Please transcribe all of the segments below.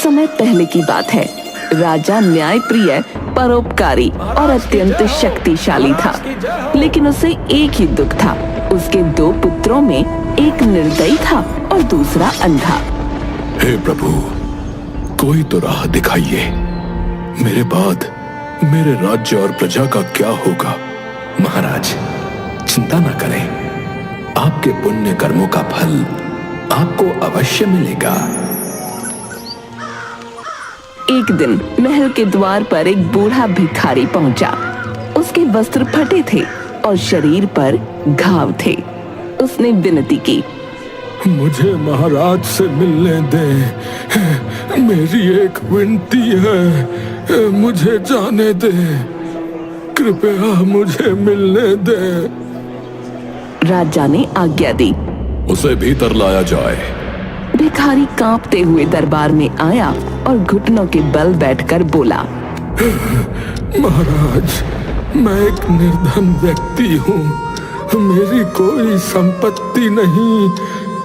समय पहले की बात है। राजा न्यायप्रिय, परोपकारी और अत्यंत शक्तिशाली था, लेकिन उसे एक ही दुख था। उसके 2 पुत्रों में एक निर्दयी था और दूसरा अंधा। हे प्रभु, कोई तो राह दिखाइए। मेरे बाद मेरे राज्य और प्रजा का क्या होगा? महाराज, चिंता न करें, आपके पुण्य कर्मों का फल आपको अवश्य मिलेगा। एक दिन महल के द्वार पर एक बूढ़ा भिखारी पहुंचा। उसके वस्त्र फटे थे और शरीर पर घाव थे। उसने विनती की, मुझे महाराज से मिलने दें। मेरी एक विनती है, मुझे जाने दे। कृपया मुझे मिलने दे। राजा ने आज्ञा दी। उसे भीतर लाया जाए। भिखारी कांपते हुए दरबार में आया और घुटनों के बल बैठकर बोला, महाराज, मैं एक निर्धन व्यक्ति हूँ। मेरी कोई संपत्ति नहीं,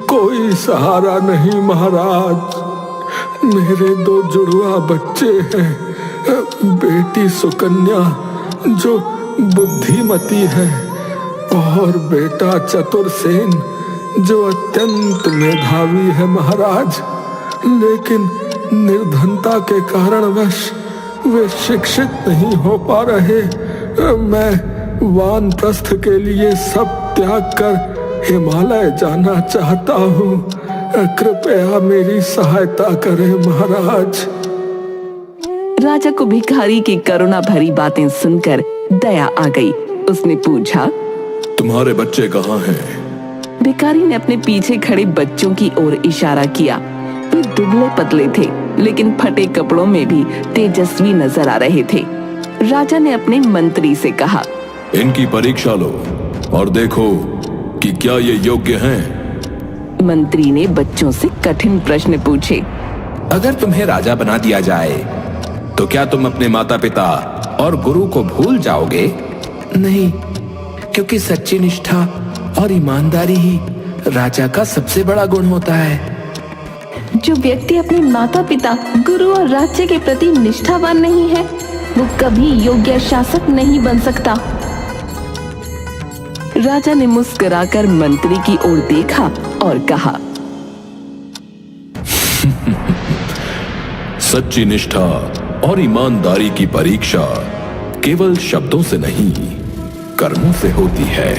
कोई सहारा नहीं महाराज। मेरे 2 जुड़वा बच्चे हैं, बेटी सुकन्या जो बुद्धिमती है और बेटा चतुरसेन जो अत्यंत मेधावी है महाराज। लेकिन निर्धनता के कारणवश वे शिक्षित नहीं हो पा रहे। मैं वानप्रस्थ के लिए सब त्याग कर हिमालय जाना चाहता हूँ। कृपया मेरी सहायता करें महाराज। राजा को भिखारी की करुणा भरी बातें सुनकर दया आ गई। उसने पूछा, तुम्हारे बच्चे कहाँ हैं? भिखारी ने अपने पीछे खड़े बच्चों की ओर इशारा किया। वे दुबले पतले थे, लेकिन फटे कपड़ों में भी तेजस्वी नजर आ रहे थे। राजा ने अपने मंत्री से कहा, इनकी परीक्षा लो और देखो कि क्या ये योग्य हैं। मंत्री ने बच्चों से कठिन प्रश्न पूछे। अगर तुम्हें राजा बना दिया जाए तो क्या तुम अपने माता पिता और गुरु को भूल जाओगे? नहीं, क्योंकि सच्ची निष्ठा और ईमानदारी ही राजा का सबसे बड़ा गुण होता है। जो व्यक्ति अपने माता पिता, गुरु और राज्य के प्रति निष्ठावान नहीं है, वो कभी योग्य शासक नहीं बन सकता। राजा ने मुस्कुराकर मंत्री की ओर देखा और कहा, सच्ची निष्ठा और ईमानदारी की परीक्षा केवल शब्दों से नहीं, कर्मों से होती है।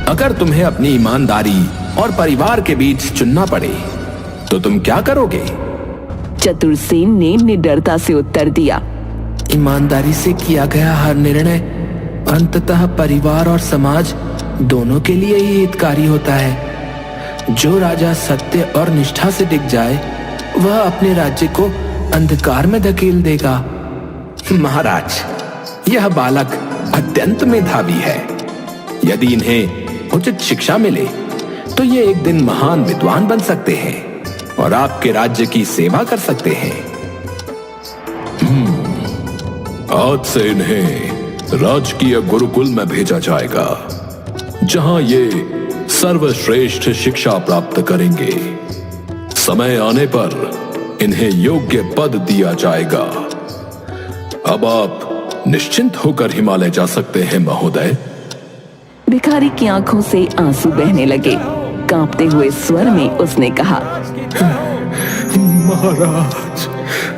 अगर तुम्हें अपनी ईमानदारी और परिवार के बीच चुनना पड़े तो तुम क्या करोगे? चतुरसेन ने निडरता से उत्तर दिया, ईमानदारी से किया गया हर निर्णय अंततः परिवार और समाज दोनों के लिए ही हितकारी होता है। जो राजा सत्य और निष्ठा से टिक जाए, वह अपने राज्य को अंधकार में धकेल देगा। महाराज, यह बालक अत्यंत मेधावी है। यदि इन्हें उचित शिक्षा मिले तो ये एक दिन महान विद्वान बन सकते हैं और आपके राज्य की सेवा कर सकते हैं। आज से इन्हें राजकीय गुरुकुल में भेजा जाएगा, जहां ये सर्वश्रेष्ठ शिक्षा प्राप्त करेंगे। समय आने पर इन्हें योग्य पद दिया जाएगा। अब आप निश्चिंत होकर हिमालय जा सकते हैं महोदय। भिखारी की आंखों से आंसू बहने लगे। कांपते हुए स्वर में उसने कहा,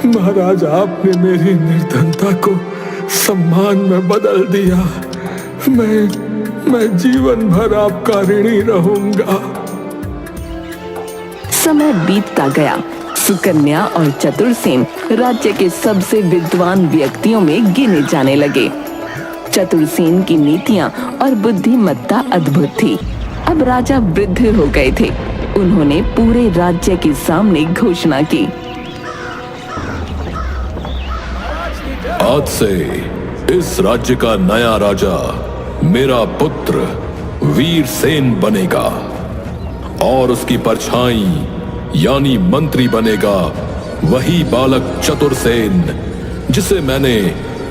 महाराज, आपने मेरी निर्धनता को सम्मान में बदल दिया। मैं जीवन भर आपका ऋणी रहूंगा। समय बीतता गया। सुकन्या और चतुरसेन राज्य के सबसे विद्वान व्यक्तियों में गिने जाने लगे। चतुरसेन की नीतियां और बुद्धिमत्ता अद्भुत थी। अब राजा वृद्ध हो गए थे। उन्होंने पूरे राज्य के सामने घोषणा की, आज से इस राज्य का नया राजा मेरा पुत्र वीरसेन बनेगा और उसकी परछाई यानी मंत्री बनेगा वही बालक चतुरसेन जिसे मैंने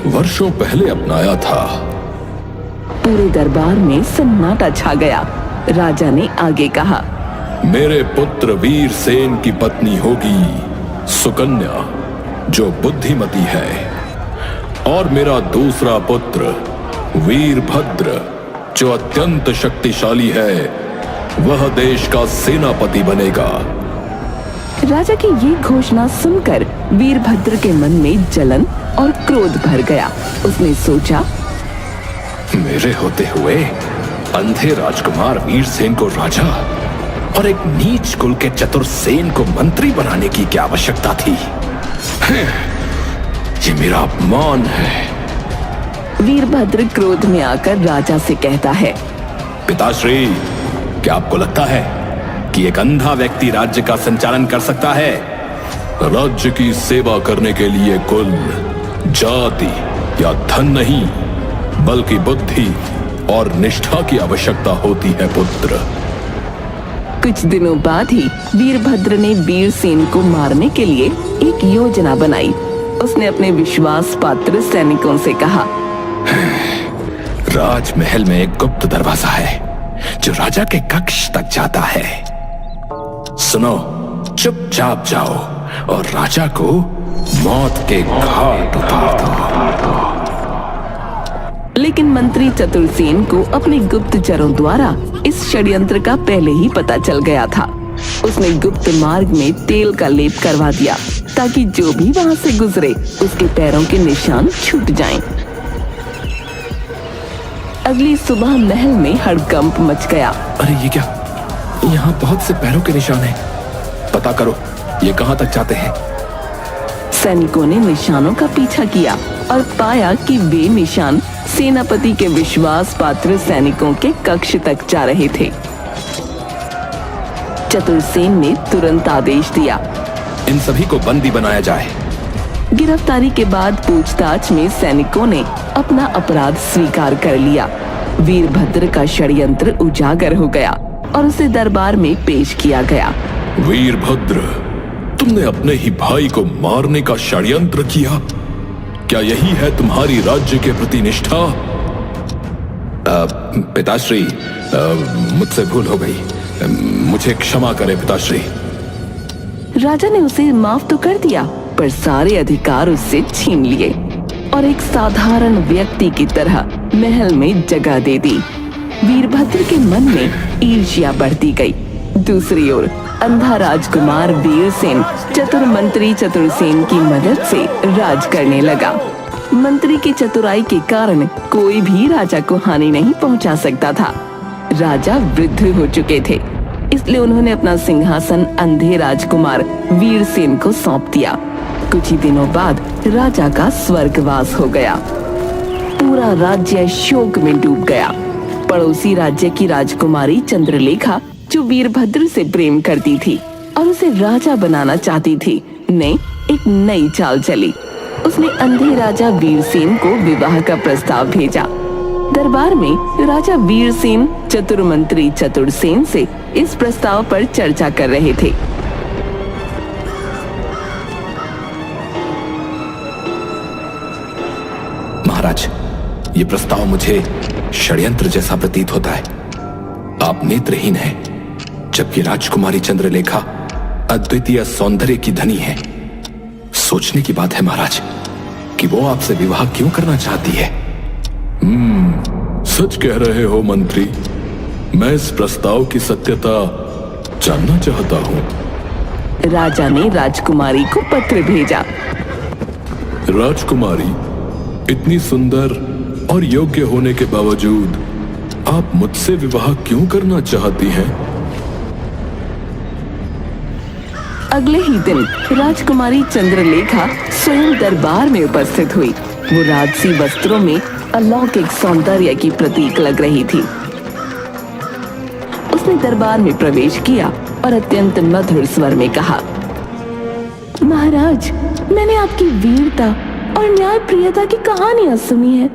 वर्षों पहले अपनाया था। पूरे दरबार में सन्नाटा छा गया। राजा ने आगे कहा, मेरे पुत्र वीरसेन की पत्नी होगी सुकन्या जो बुद्धिमती है और मेरा दूसरा पुत्र वीरभद्र जो अत्यंत शक्तिशाली है, वह देश का सेनापति बनेगा। राजा की ये घोषणा सुनकर वीरभद्र के मन में जलन और क्रोध भर गया। उसने सोचा, मेरे होते हुए अंधे राजकुमार वीरसेन को राजा और एक नीच कुल के चतुरसेन को मंत्री बनाने की क्या आवश्यकता थी? ये मेरा अपमान है। वीरभद्र क्रोध में आकर राजा से कहता है, पिताश्री, क्या आपको लगता है कि एक अंधा व्यक्ति राज्य का संचालन कर सकता है? राज्य की सेवा करने के लिए कुल, जाति या धन नहीं, बल्कि बुद्धि और निष्ठा की आवश्यकता होती है पुत्र। कुछ दिनों बाद ही वीरभद्र ने वीरसेन को मारने के लिए एक योजना बनाई। उसने अपने विश्वास पात्र सैनिकों से कहा, राजमहल में एक गुप्त दरवाजा है जो राजा के कक्ष तक जाता है। सुनो, चुपचाप जाओ और राजा को मौत के घाट उतार दो। लेकिन मंत्री चतुरसेन को अपने गुप्तचरों द्वारा इस षड्यंत्र का पहले ही पता चल गया था। उसने गुप्त मार्ग में तेल का लेप करवा दिया ताकि जो भी वहां से गुजरे उसके पैरों के निशान छूट जाएं। अगली सुबह महल में हड़कंप मच गया। अरे ये क्या, यहाँ बहुत से पैरों के निशान हैं। पता करो ये कहाँ तक जाते हैं। सैनिकों ने निशानों का पीछा किया और पाया कि वे निशान सेनापति के विश्वास पात्र सैनिकों के कक्ष तक जा रहे थे। चतुरसेन ने तुरंत आदेश दिया, इन सभी को बंदी बनाया जाए। गिरफ्तारी के बाद पूछताछ में सैनिकों ने अपना अपराध स्वीकार कर लिया। वीरभद्र का षड्यंत्र उजागर हो गया और उसे दरबार में पेश किया गया। वीरभद्र, तुमने अपने ही भाई को मारने का षड्यंत्र किया। क्या यही है तुम्हारी राज्य के प्रति निष्ठा? पिताश्री, मुझसे भूल हो गई, मुझे क्षमा करें पिताश्री। राजा ने उसे माफ तो कर दिया, पर सारे अधिकार उससे छीन लिए और एक साधारण व्यक्ति की तरह महल में जगह दे दी। वीरभद्र के मन में ईर्ष्या बढ़ती गई। दूसरी ओर अंधा राजकुमार वीरसेन चतुर मंत्री चतुरसेन की मदद से राज करने लगा। मंत्री की चतुराई के कारण कोई भी राजा को हानि नहीं पहुंचा सकता था। राजा वृद्ध हो चुके थे, इसलिए उन्होंने अपना सिंहासन अंधे राजकुमार वीरसेन को सौंप दिया। कुछ ही दिनों बाद राजा का स्वर्गवास हो गया। पूरा राज्य शोक में डूब गया। पड़ोसी राज्य की राजकुमारी चंद्रलेखा, जो वीरभद्र से प्रेम करती थी और उसे राजा बनाना चाहती थी, ने एक नई चाल चली। उसने अंधे राजा वीरसेन को विवाह का प्रस्ताव भेजा। दरबार में राजा वीरसेन चतुर मंत्री चतुरसेन से इस प्रस्ताव पर चर्चा कर रहे थे। महाराज, ये प्रस्ताव मुझे षड्यंत्र जैसा प्रतीत होता है। आप नेत्रहीन हैं, जबकि राजकुमारी चंद्रलेखा अद्वितीय सौंदर्य की धनी है। सोचने की बात है महाराज कि वो आपसे विवाह क्यों करना चाहती है। सच कह रहे हो मंत्री, मैं इस प्रस्ताव की सत्यता जानना चाहता हूँ। राजा ने राजकुमारी को पत्र भेजा। राजकुमारी, इतनी सुंदर और योग्य होने के बावजूद आप मुझसे विवाह क्यों करना चाहती हैं? अगले ही दिन राजकुमारी चंद्रलेखा स्वयं दरबार में उपस्थित हुई। वो राजसी वस्त्रों में अलौकिक सौंदर्य की प्रतीक लग रही थी। उसने दरबार में प्रवेश किया और अत्यंत मधुर स्वर में कहा, महाराज, मैंने आपकी वीरता और न्यायप्रियता की कहानियां सुनी है।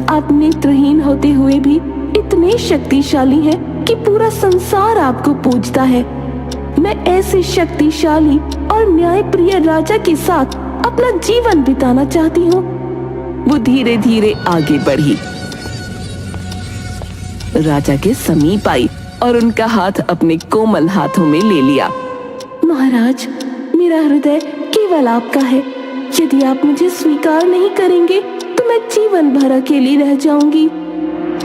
आप नेत्रहीन होते हुए भी इतने शक्तिशाली हैं कि पूरा संसार आपको पूजता है। मैं ऐसे शक्तिशाली और न्यायप्रिय राजा के साथ अपना जीवन बिताना चाहती हूँ। वो धीरे धीरे आगे बढ़ी, राजा के समीप आई और उनका हाथ अपने कोमल हाथों में ले लिया। महाराज, मेरा हृदय केवल आपका है। यदि आप मुझे स्वीकार नहीं करेंगे तो मैं जीवन भर अकेली रह जाऊंगी।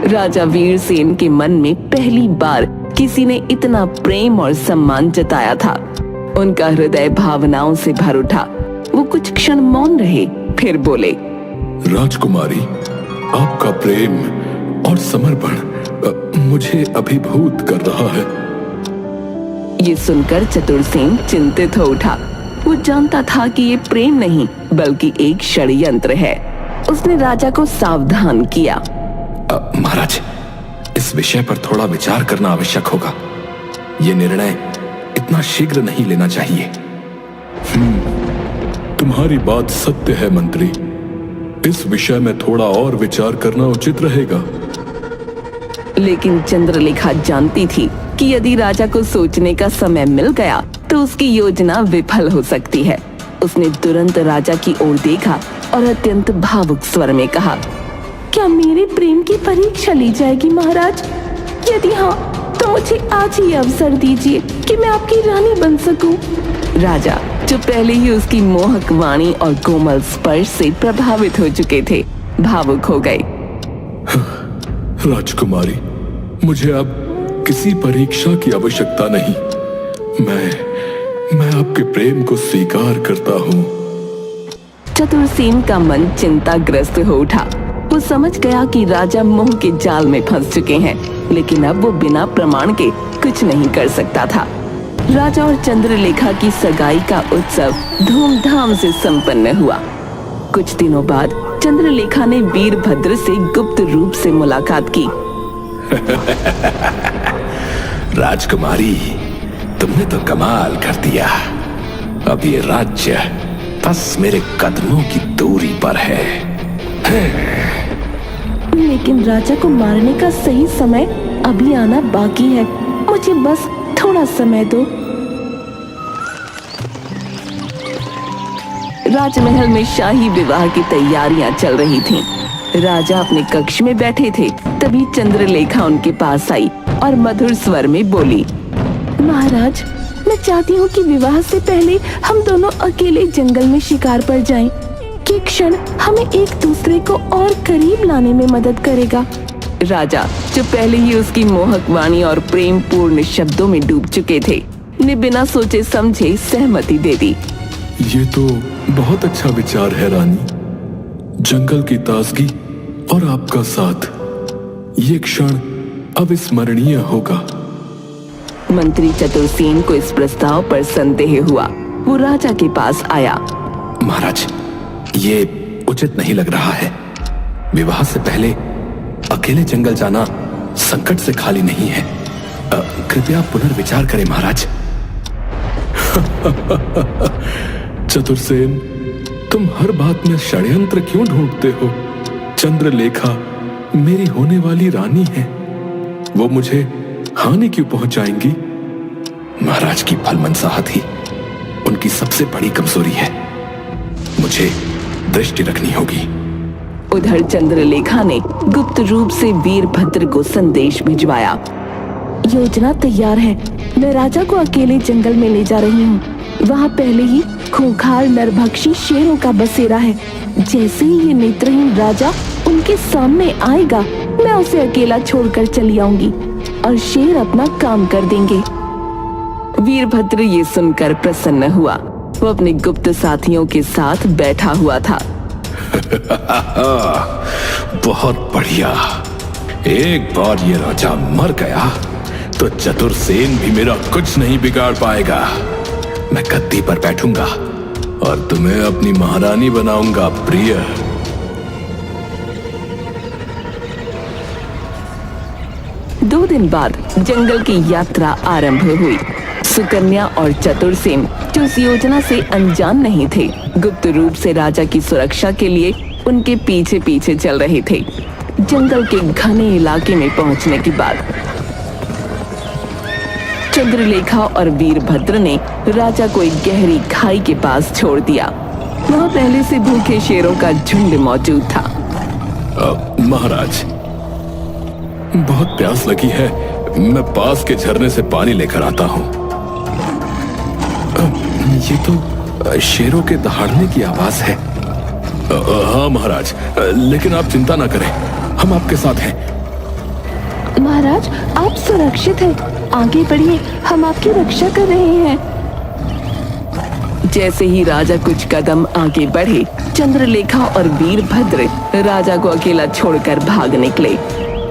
राजा वीरसेन के मन में पहली बार किसी ने इतना प्रेम और सम्मान जताया था। उनका हृदय भावनाओं से भर उठा। वो कुछ क्षण मौन रहे, फिर बोले, राजकुमारी, आपका प्रेम और समर्पण मुझे अभिभूत कर रहा है। ये सुनकर चतुरसेन चिंतित हो उठा। वो जानता था कि ये प्रेम नहीं बल्कि एक षड्यंत्र है। उसने राजा को सावधान किया। महाराज, इस विषय पर थोड़ा विचार करना आवश्यक होगा। ये निर्णय इतना शीघ्र नहीं लेना चाहिए। तुम्हारी बात सत्य है मंत्री। इस विषय में थोड़ा और विचार करना उचित रहेगा। लेकिन चंद्रलेखा जानती थी कि यदि राजा को सोचने का समय मिल गया तो उसकी योजना विफल हो सकती है। उसने तुरंत राजा की ओर देखा और अत्यंत भावुक स्वर में कहा, क्या मेरे प्रेम की परीक्षा ली जाएगी महाराज? यदि हाँ तो मुझे आज ही अवसर दीजिए कि मैं आपकी रानी बन सकूं। राजा, जो पहले ही उसकी मोहक वाणी और कोमल स्पर्श से प्रभावित हो चुके थे, भावुक हो गए। राजकुमारी, मुझे अब किसी परीक्षा की आवश्यकता नहीं। मैं आपके प्रेम को स्वीकार करता हूँ। चतुरसेन का मन चिंताग्रस्त हो उठा। वो समझ गया कि राजा मोह के जाल में फंस चुके हैं, लेकिन अब वो बिना प्रमाण के कुछ नहीं कर सकता था। राजा और चंद्रलेखा की सगाई का उत्सव धूमधाम से संपन्न हुआ। कुछ दिनों बाद चंद्रलेखा ने वीरभद्र से गुप्त रूप से मुलाकात की। राजकुमारी, तुमने तो कमाल कर दिया। अब ये राज्य बस मेरे कदमों की दूरी पर है। लेकिन राजा को मारने का सही समय अभी आना बाकी है। मुझे बस थोड़ा समय दो। राजमहल में शाही विवाह की तैयारियां चल रही थीं। राजा अपने कक्ष में बैठे थे, तभी चंद्रलेखा उनके पास आई और मधुर स्वर में बोली, महाराज, मैं चाहती हूँ कि विवाह से पहले हम दोनों अकेले जंगल में शिकार पर जाएं। ये क्षण हमें एक दूसरे को और करीब लाने में मदद करेगा। राजा, जो पहले ही उसकी मोहक वाणी और प्रेम पूर्ण शब्दों में डूब चुके थे, ने बिना सोचे समझे सहमति दे दी। ये तो बहुत अच्छा विचार है रानी। जंगल की ताजगी और आपका साथ, ये क्षण अविस्मरणीय होगा। मंत्री चतुरसेन को इस प्रस्ताव पर संदेह हुआ। वो राजा के पास आया। महाराज, ये उचित नहीं लग रहा है। विवाह से पहले अकेले जंगल जाना संकट से खाली नहीं है। कृपया पुनर्विचार करें महाराज। चतुरसेन, तुम हर बात में षड्यंत्र क्यों ढूंढते हो? चंद्रलेखा मेरी होने वाली रानी है। वो मुझे हानि क्यों पहुंचाएंगी? महाराज की भलमनसाहत ही उनकी सबसे बड़ी कमजोरी है। मुझे दृष्टि रखनी होगी। उधर चंद्रलेखा ने गुप्त रूप से वीरभद्र को संदेश भिजवाया। योजना तैयार है। मैं राजा को अकेले जंगल में ले जा रही हूँ। वहाँ पहले ही खूंखार नरभक्षी शेरों का बसेरा है। जैसे ही ये नेत्रहीन राजा उनके सामने आएगा, मैं उसे अकेला छोड़कर चली आऊंगी और शेर अपना काम कर देंगे। वीरभद्र ये सुनकर प्रसन्न हुआ। वो अपने गुप्त साथियों के साथ बैठा हुआ था। बहुत बढ़िया। एक बार ये राजा मर गया तो चतुरसेन भी मेरा कुछ नहीं बिगाड़ पाएगा। मैं गद्दी पर बैठूंगा और तुम्हें अपनी महारानी बनाऊंगा प्रिय। दो दिन बाद जंगल की यात्रा आरंभ हुई। सुकन्या और चतुरसेन, जो इस योजना से अनजान नहीं थे, गुप्त रूप से राजा की सुरक्षा के लिए उनके पीछे पीछे चल रहे थे। जंगल के घने इलाके में पहुंचने के बाद चंद्रलेखा और वीरभद्र ने राजा को एक गहरी खाई के पास छोड़ दिया। वहां पहले से भूखे शेरों का झुंड मौजूद था। महाराज, बहुत प्यास लगी है। मैं पास के झरने से पानी लेकर आता हूँ। ये तो शेरों के दहाड़ने की आवाज है। हाँ महाराज, लेकिन आप चिंता ना करें, हम आपके साथ हैं। महाराज, आप सुरक्षित हैं। आगे बढ़िए, हम आपकी रक्षा कर रहे हैं। जैसे ही राजा कुछ कदम आगे बढ़े, चंद्रलेखा और वीरभद्र राजा को अकेला छोड़कर भाग निकले।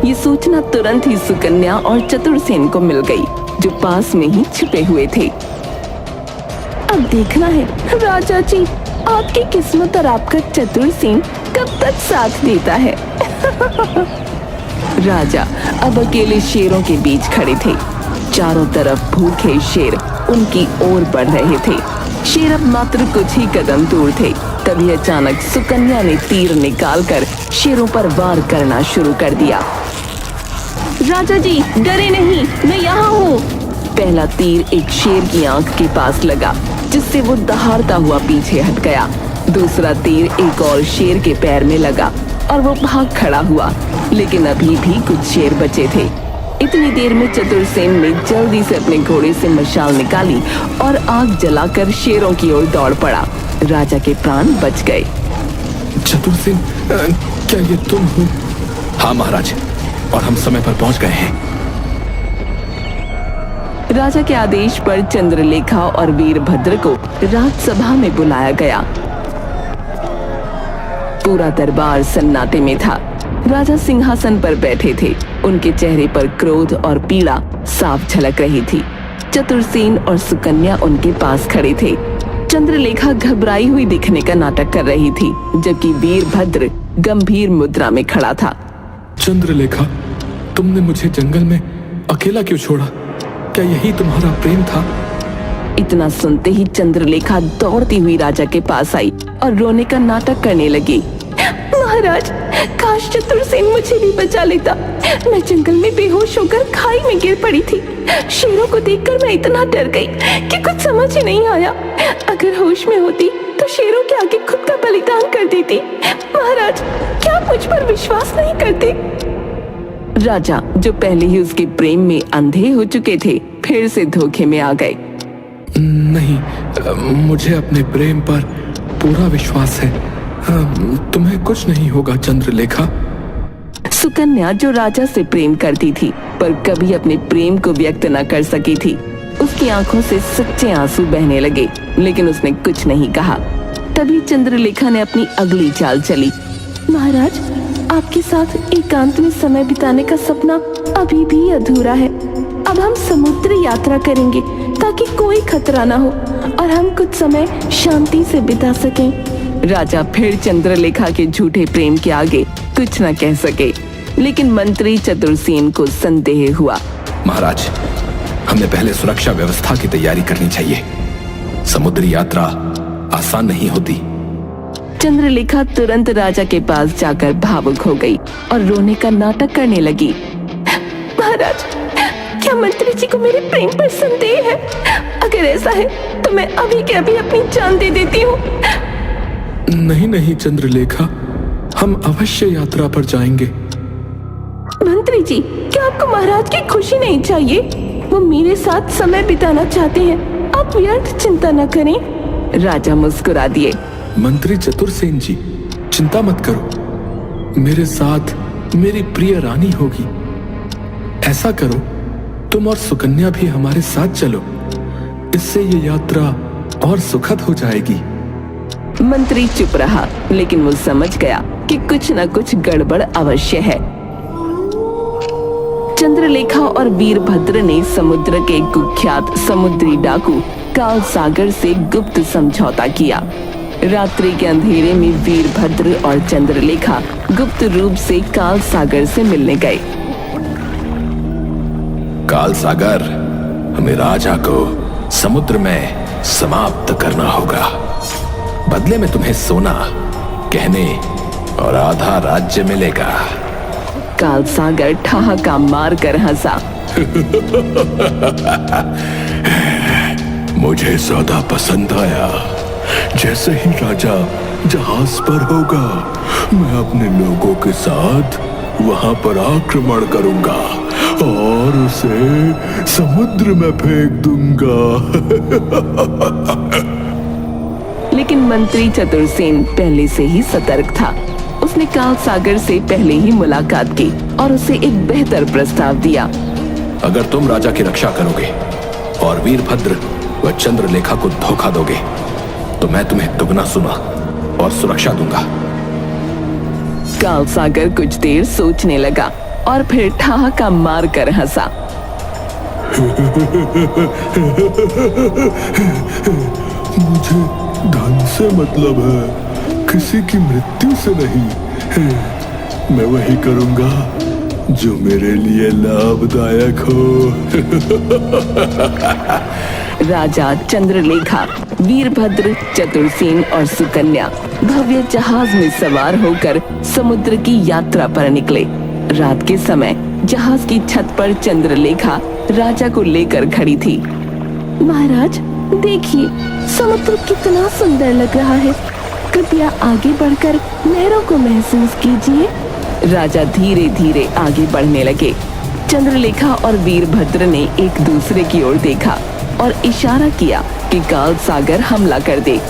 ये सूचना तुरंत ही सुकन्या और चतुरसेन को मिल गई, जो पास में ही छुपे हुए थे। अब देखना है राजा जी, आपकी किस्मत और आपका चतुरसेन कब तक साथ देता है। राजा अब अकेले शेरों के बीच खड़े थे। चारों तरफ भूखे शेर उनकी ओर बढ़ रहे थे। शेर अब मात्र कुछ ही कदम दूर थे। तभी अचानक सुकन्या ने तीर निकालकर शेरों पर वार करना शुरू कर दिया। राजा जी, डरे नहीं, मैं यहाँ हूँ। पहला तीर एक शेर की आंख के पास लगा, जिससे वो दहाड़ता हुआ पीछे हट गया। दूसरा तीर एक और शेर के पैर में लगा और वो भाग खड़ा हुआ, लेकिन अभी भी कुछ शेर बचे थे। इतनी देर में चतुरसेन ने जल्दी से अपने घोड़े से मशाल निकाली और आग जलाकर शेरों की ओर दौड़ पड़ा। राजा के प्राण बच गए। चतुरसेन, क्या ये तुम हो? हाँ महाराज, और हम समय पर पहुंच गए हैं। राजा के आदेश पर चंद्रलेखा और वीरभद्र को राजसभा में बुलाया गया। पूरा दरबार सन्नाटे में था। राजा सिंहासन पर बैठे थे। उनके चेहरे पर क्रोध और पीड़ा साफ झलक रही थी। चतुरसेन और सुकन्या उनके पास खड़े थे। चंद्रलेखा घबराई हुई दिखने का नाटक कर रही थी, जबकि वीरभद्र गंभीर मुद्रा में खड़ा था। चंद्रलेखा, तुमने मुझे जंगल में अकेला क्यों छोड़ा? क्या यही तुम्हारा प्रेम था? इतना सुनते ही चंद्रलेखा दौड़ती हुई राजा के पास आई और रोने का नाटक करने लगी। महाराज, काश चतुरसेन मुझे भी बचा लेता। मैं जंगल में बेहोश होकर खाई में गिर पड़ी थी। शेरों को देखकर मैं इतना डर गई कि कुछ समझ ही नहीं आया। अगर होश में होती तो शेरों के आगे खुद का बलिदान कर देती। महाराज, क्या आप मुझ पर विश्वास नहीं करते? राजा, जो पहले ही उसके प्रेम में अंधे हो चुके थे, फिर से धोखे में आ गए। नहीं, मुझे अपने प्रेम पर पूरा विश्वास है। तुम्हें कुछ नहीं होगा चंद्रलेखा। सुकन्या, जो राजा से प्रेम करती थी पर कभी अपने प्रेम को व्यक्त न कर सकी थी, उसकी आंखों से सच्चे आंसू बहने लगे, लेकिन उसने कुछ नहीं कहा। तभी चंद्रलेखा ने अपनी अगली चाल चली। महाराज, आपके साथ एकांत में समय बिताने का सपना अभी भी अधूरा है। अब हम समुद्र यात्रा करेंगे ताकि कोई खतरा ना हो और हम कुछ समय शांति से बिता सकें। राजा फिर चंद्रलेखा के झूठे प्रेम के आगे कुछ न कह सके, लेकिन मंत्री चतुरसेन को संदेह हुआ। महाराज, हमें पहले सुरक्षा व्यवस्था की तैयारी करनी चाहिए। समुद्री यात्रा आसान नहीं होती। चंद्रलेखा तुरंत राजा के पास जाकर भावुक हो गई और रोने का नाटक करने लगी। महाराज, क्या मंत्री जी को मेरे प्रेम पर संदेह है? अगर ऐसा है तो मैं अभी के अभी अपनी जान दे देती हूँ। नहीं नहीं चंद्रलेखा, हम अवश्य यात्रा पर जाएंगे। मंत्री जी, क्या आपको महाराज की खुशी नहीं चाहिए? वो मेरे साथ समय बिताना चाहते हैं। आप व्यर्थ चिंता न करें। राजा मुस्कुरा दिए। मंत्री चतुरसेन जी, चिंता मत करो। मेरे साथ मेरी प्रिय रानी होगी। ऐसा करो, तुम और सुकन्या भी हमारे साथ चलो। इससे ये यात्रा और सुखद हो जाएगी। मंत्री चुप रहा, लेकिन वो समझ गया कि कुछ न कुछ गड़बड़ अवश्य है। चंद्रलेखा और वीरभद्र ने समुद्र के कुख्यात समुद्री डाकू काल सागर से गुप्त समझौता किया। रात्रि के अंधेरे में वीरभद्र और चंद्रलेखा गुप्त रूप से काल सागर से मिलने गए। काल सागर, हमें राजा को समुद्र में समाप्त करना होगा। बदले में तुम्हें सोना, गहने और आधा राज्य मिलेगा। काल सागर ठहाका मारकर हंसा। मुझे सौदा पसंद आया। जैसे ही राजा जहाज पर होगा, मैं अपने लोगों के साथ वहां पर आक्रमण करूंगा और उसे समुद्र में फेंक दूंगा। लेकिन मंत्री चतुरसेन पहले से ही सतर्क था। उसने काल सागर से पहले ही मुलाकात की और उसे एक बेहतर प्रस्ताव दिया। अगर तुम राजा की रक्षा करोगे और वीरभद्र व चंद्रलेखा को धोखा दोगे तो मैं तुम्हें दुगना सुना और सुरक्षा दूंगा। काल सागर कुछ देर सोचने लगा और फिर ठहाका मार कर हंसा। मुझे धन से मतलब है, किसी की मृत्यु से नहीं। मैं वही करूंगा जो मेरे लिए लाभदायक हो। राजा, चंद्रलेखा, वीरभद्र, चतुरसेन और सुकन्या भव्य जहाज में सवार होकर समुद्र की यात्रा पर निकले। रात के समय जहाज की छत पर चंद्रलेखा राजा को लेकर खड़ी थी। महाराज, देखिए समुद्र कितना सुंदर लग रहा है। कृपया आगे बढ़कर लहरों को महसूस कीजिए। राजा धीरे धीरे आगे बढ़ने लगे। चंद्रलेखा और वीरभद्र ने एक दूसरे की ओर देखा और इशारा किया कि काल सागर हमला कर दे।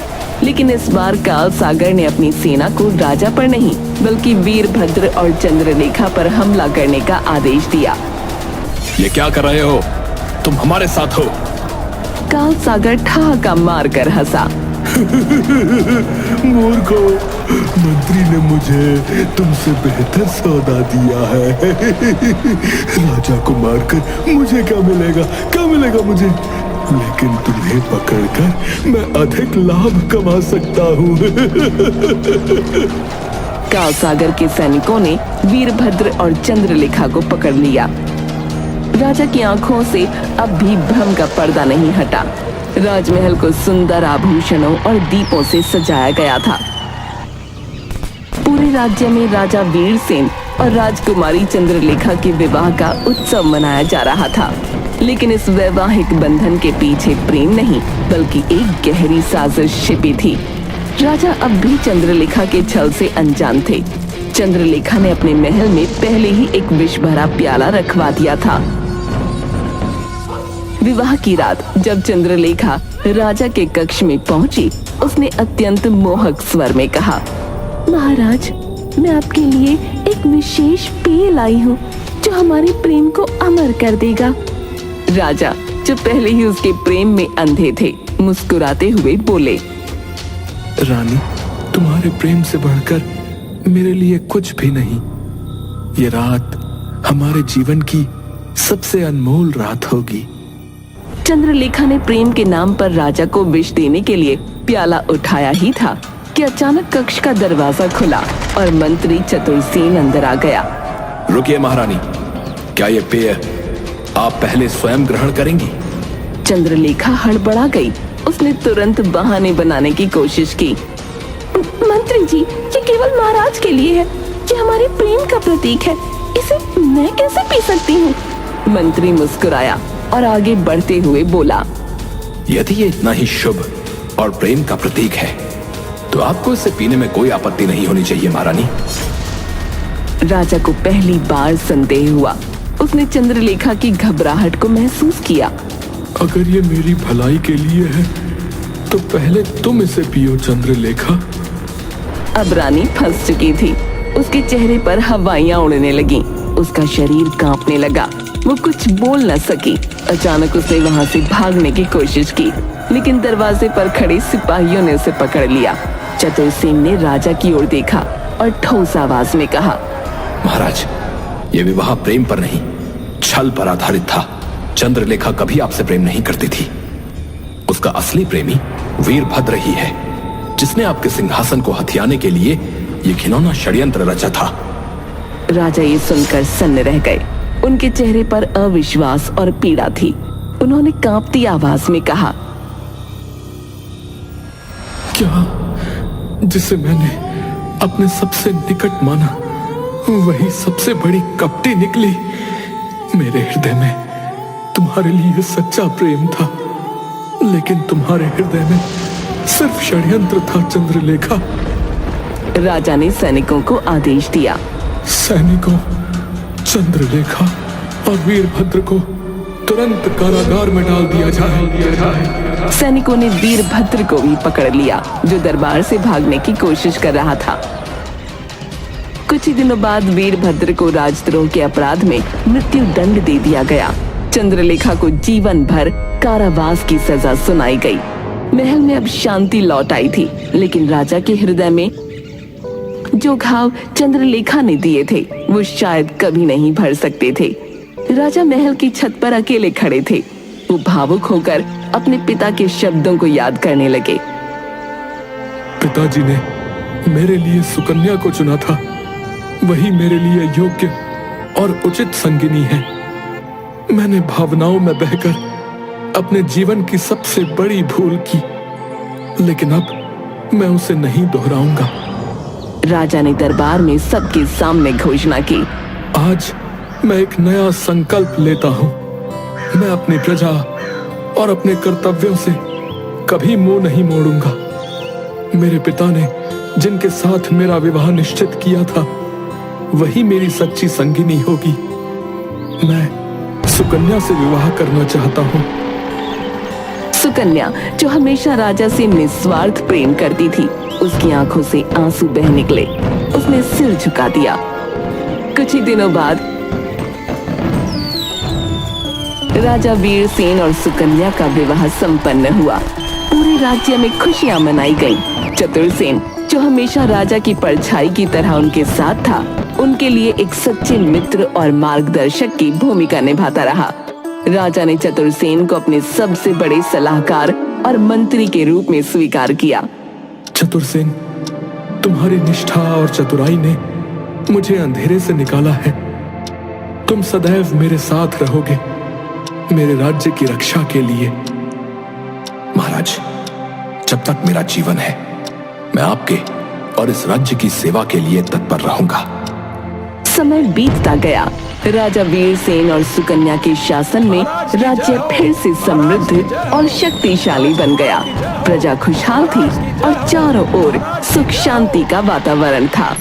लेकिन इस बार काल सागर ने अपनी सेना को राजा पर नहीं बल्कि वीरभद्र और चंद्रलेखा पर हमला करने का आदेश दिया। ये क्या कर रहे हो? तुम हमारे साथ हो। काल सागर ठहाका मार कर हंसा। मूर्खो, मंत्री ने मुझे तुमसे बेहतर सौदा दिया है। राजा को मारकर मुझे क्या मिलेगा? क्या मिलेगा मुझे? लेकिन तुम्हें पकड़कर मैं अधिक लाभ कमा सकता हूँ। काल सागर के सैनिकों ने वीरभद्र और चंद्रलेखा को पकड़ लिया। राजा की आंखों से अब भी भ्रम का पर्दा नहीं हटा। राजमहल को सुंदर आभूषणों और दीपों से सजाया गया था। पूरे राज्य में राजा वीरसेन और राजकुमारी चंद्रलेखा के विवाह का उत्सव मनाया जा रहा था। लेकिन इस वैवाहिक बंधन के पीछे प्रेम नहीं बल्कि एक गहरी साजिश छिपी थी। राजा अब भी चंद्रलेखा के छल से अनजान थे। चंद्रलेखा ने अपने महल में पहले ही एक विष भरा प्याला रखवा दिया था। विवाह की रात जब चंद्रलेखा राजा के कक्ष में पहुंची, उसने अत्यंत मोहक स्वर में कहा, महाराज, मैं आपके लिए एक विशेष पेय लाई हूँ जो हमारे प्रेम को अमर कर देगा। राजा, जो पहले ही उसके प्रेम में अंधे थे, मुस्कुराते हुए बोले, रानी, तुम्हारे प्रेम से बढ़कर मेरे लिए कुछ भी नहीं। ये रात हमारे जीवन की सबसे अनमोल रात होगी। चंद्रलेखा ने प्रेम के नाम पर राजा को विष देने के लिए प्याला उठाया ही था कि अचानक कक्ष का दरवाजा खुला और मंत्री चतुरसेन अंदर आ गया। रुकिए महारानी, क्या ये पेय आप पहले स्वयं ग्रहण करेंगी? चंद्रलेखा हड़बड़ा गई। उसने तुरंत बहाने बनाने की कोशिश की। मंत्री जी, ये केवल महाराज के लिए है। ये हमारे प्रेम का प्रतीक है। इसे मैं कैसे पी सकती हूँ? मंत्री मुस्कुराया और आगे बढ़ते हुए बोला, यदि ये इतना ही शुभ और प्रेम का प्रतीक है तो आपको इसे पीने में कोई आपत्ति नहीं होनी चाहिए महारानी। राजा को पहली बार संदेह हुआ। उसने चंद्रलेखा की घबराहट को महसूस किया। अगर ये मेरी भलाई के लिए है तो पहले तुम इसे पियो चंद्रलेखा। अब रानी फंस चुकी थी। उसके चेहरे पर हवाइयां उड़ने लगीं। उसका शरीर कांपने लगा। वो कुछ बोल न सकी। अचानक उसने वहां से भागने की कोशिश की, लेकिन दरवाजे पर खड़े सिपाहियों ने उसे पकड़ लिया। चतुरसेन ने राजा की ओर देखा और ठोस आवाज में कहा, महाराज, ये विवाह प्रेम पर नहीं, छल पर आधारित था। चंद्रलेखा कभी आपसे प्रेम नहीं करती थी। उसका असली प्रेमी वीरभद्र ही है, जिसने आपके सिंहासन को हथियाने के लिए ये घिनौना षड्यंत्र रचा था। राजा ये सुनकर सन्न रह गए। उनके चेहरे पर अविश्वास और पीड़ा थी। उन्होंने कांपती आवाज में कहा, क्या जिसे मैंने अपने सबसे निकट माना वही सबसे बड़ी कपटी निकली? मेरे हृदय में तुम्हारे लिए सच्चा प्रेम था, लेकिन तुम्हारे हृदय में सिर्फ षड्यंत्र था चंद्रलेखा। राजा ने सैनिकों को आदेश दिया, सैनिकों, चंद्रलेखा और वीरभद्र को तुरंत कारागार में डाल दिया जाए। सैनिकों ने वीरभद्र को भी पकड़ लिया, जो दरबार से भागने की कोशिश कर रहा था। कुछ ही दिनों बाद वीरभद्र को राजद्रोह के अपराध में मृत्यु दंड दे दिया गया। चंद्रलेखा को जीवन भर कारावास की सजा सुनाई गई। महल में अब शांति लौट आई थी, लेकिन राजा के हृदय में जो घाव चंद्रलेखा ने दिए थे वो शायद कभी नहीं भर सकते थे। राजा महल की छत पर अकेले खड़े थे। वो भावुक होकर अपने पिता के शब्दों को याद करने लगे। पिताजी ने मेरे लिए सुकन्या को चुना था, वही मेरे लिए योग्य और उचित संगिनी है। मैंने भावनाओं में बहकर अपने जीवन की सबसे बड़ी भूल की, लेकिन अब मैं उसे नहीं दोहराऊंगा। राजा ने दरबार में सबके सामने घोषणा की। आज मैं एक नया संकल्प लेता हूं। मैं अपनी प्रजा और अपने कर्तव्यों से कभी मुंह नहीं मोड़ूंगा। मेरे पिता ने जिनके साथ मेरा विवाह निश्चित किया था, वही मेरी सच्ची संगिनी होगी। मैं सुकन्या से विवाह करना चाहता हूं। सुकन्या, जो हमेशा राजा से निस्वार्थ प्रेम करती थी, उसकी आंखों से आंसू बह निकले। उसने सिर झुका दिया। कुछ ही दिनों बाद राजा वीरसेन और सुकन्या का विवाह संपन्न हुआ। पूरे राज्य में खुशियां मनाई गईं। चतुरसेन, जो हमेशा राजा की परछाई की तरह उनके साथ था, उनके लिए एक सच्चे मित्र और मार्गदर्शक की भूमिका निभाता रहा। राजा ने चतुरसेन को अपने सबसे बड़े सलाहकार और मंत्री के रूप में स्वीकार किया। चतुरसेन, तुम्हारी निष्ठा और चतुराई ने मुझे अंधेरे से निकाला है। तुम सदैव मेरे साथ रहोगे, मेरे राज्य की रक्षा के लिए। महाराज, जब तक मेरा जीवन है, मैं आपके और इस राज्य की सेवा के लिए तत्पर रहूंगा। समय बीतता गया। राजा वीरसेन और सुकन्या के शासन में राज्य फिर से समृद्ध और शक्तिशाली बन गया। प्रजा खुशहाल थी और चारों ओर सुख शांति का वातावरण था।